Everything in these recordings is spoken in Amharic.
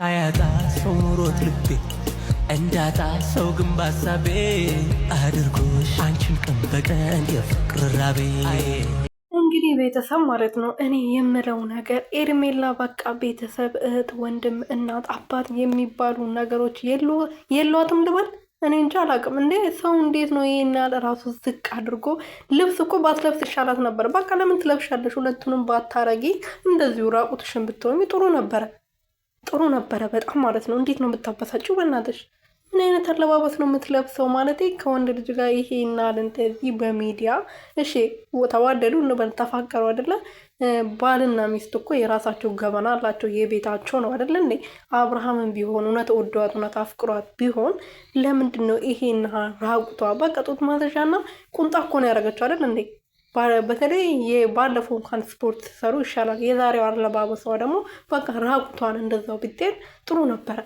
አያጣ ሰው ኑሮት ልቤ እንዳጣ ሰው ግን ባሳቤ አድርጎሽ አንቺን ቀን በቀን የፍቅር ራቤ። እንግዲህ ቤተሰብ ማለት ነው እኔ የምለው ነገር ኤርሜላ በቃ ቤተሰብ እህት፣ ወንድም፣ እናት፣ አባት የሚባሉ ነገሮች የሏትም ልበል። እኔ እንጃ አላውቅም። እንዴ ሰው እንዴት ነው ይሄን ያህል ራሱ ዝቅ አድርጎ? ልብስ እኮ ባትለብስ ይሻላት ነበር። በቃ ለምን ትለብሻለሽ? ሁለቱንም ባታረጊ እንደዚሁ ራቁትሽን ብትሆኚ ጥሩ ነበረ፣ ጥሩ ነበረ በጣም ማለት ነው። እንዴት ነው የምታበሳጭው? በእናትሽ ምን አይነት አለባበስ ነው የምትለብሰው? ማለት ከወንድ ልጅ ጋር ይሄ እናል እንደዚህ በሚዲያ እሺ፣ ተዋደዱ እንበል ተፋቀሩ አይደለ? ባልና ሚስት እኮ የራሳቸው ገበና አላቸው፣ የቤታቸው ነው አይደለ እንዴ? አብርሃምን ቢሆን እውነት ወዷት እውነት አፍቅሯት ቢሆን ለምንድን ነው ይሄን ራቁቷ? በቃ ጡት ማዘዣና ቁምጣ እኮ ነው ያደረገችው አይደል እንዴ? በተለይ ባለፈው እንኳን ስፖርት ሰሩ ይሻላል። የዛሬው አለባበሷ ደግሞ በቃ ራቁቷን እንደዛው ብትሄድ ጥሩ ነበረ።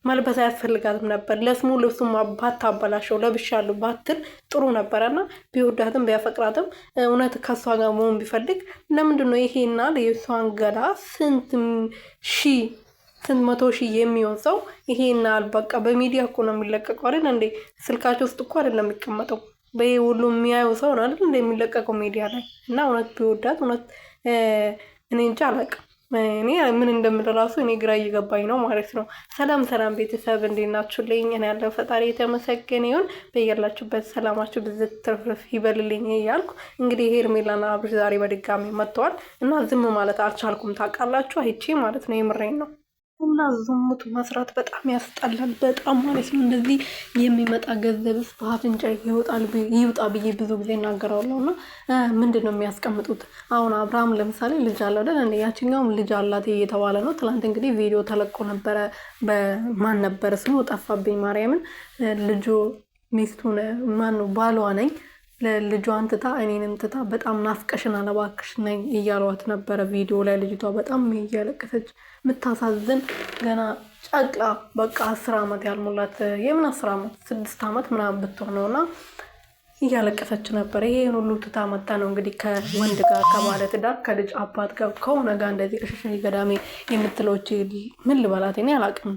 መልበስ አያስፈልጋትም ነበር። ለስሙ ልብሱም ባታበላሸው ለብሻለሁ ባትል ጥሩ ነበረና ቢወዳትም ቢያፈቅራትም እውነት ከሷ ጋር መሆን ቢፈልግ ለምንድን ነው ይሄና የሷን ገላ ስንት መቶ ሺህ የሚሆን ሰው ይሄናል በቃ በሚዲያ እኮ ነው የሚለቀቀው አይደል እንዴ? ስልካቸው ውስጥ እኮ አይደለም የሚቀመጠው ሁሉ የሚያየው ሰው ነው አይደል እንደሚለቀቀው ሚዲያ ላይ። እና እውነት ቢወዳት እውነት እኔ እንጃ አላውቅም። እኔ ምን እንደምል ራሱ እኔ ግራ እየገባኝ ነው ማለት ነው። ሰላም ሰላም ቤተሰብ እንዴት ናችሁልኝ? እኔ ያለው ፈጣሪ የተመሰገነ ይሁን። በያላችሁበት ሰላማችሁ ብዝት ትርፍርፍ ይበልልኝ እያልኩ እንግዲህ ሄርሜላና አብርሽ ዛሬ በድጋሚ መጥተዋል እና ዝም ማለት አልቻልኩም። ታውቃላችሁ አይቼ ማለት ነው። የምሬን ነው። እና ዝሙት መስራት በጣም ያስጠላል፣ በጣም ማለት ነው። እንደዚህ የሚመጣ ገንዘብስ በአፍንጫ ይውጣ ብዬ ብዙ ጊዜ እናገራለሁ። እና ምንድን ነው የሚያስቀምጡት? አሁን አብርሃም ለምሳሌ ልጅ አለው አይደል እንዴ? ያችኛውም ልጅ አላት እየተባለ ነው። ትላንት እንግዲህ ቪዲዮ ተለቆ ነበረ። በማን ነበረ ስሙ ጠፋብኝ፣ ማርያምን። ልጁ ሚስቱን ማን ነው ባሏ ነኝ ለልጇን ትታ እኔንም ትታ በጣም ናፍቀሽናል እባክሽ ነኝ እያሏት ነበረ ቪዲዮ ላይ። ልጅቷ በጣም እያለቀሰች የምታሳዝን ገና ጨቅላ በቃ 10 ዓመት ያልሞላት የምን 10 ዓመት 6 ዓመት ምናምን ብትሆን ነውና እያለቀሰች ነበር። ይሄን ሁሉ ትታ መጣ ነው እንግዲህ ከወንድ ጋር ከባለ ትዳር ከልጅ አባት ጋር ከሆነ ጋር እንደዚህ እሽሽ ገዳሜ የምትለውች ምን ልበላት እኔ አላውቅም።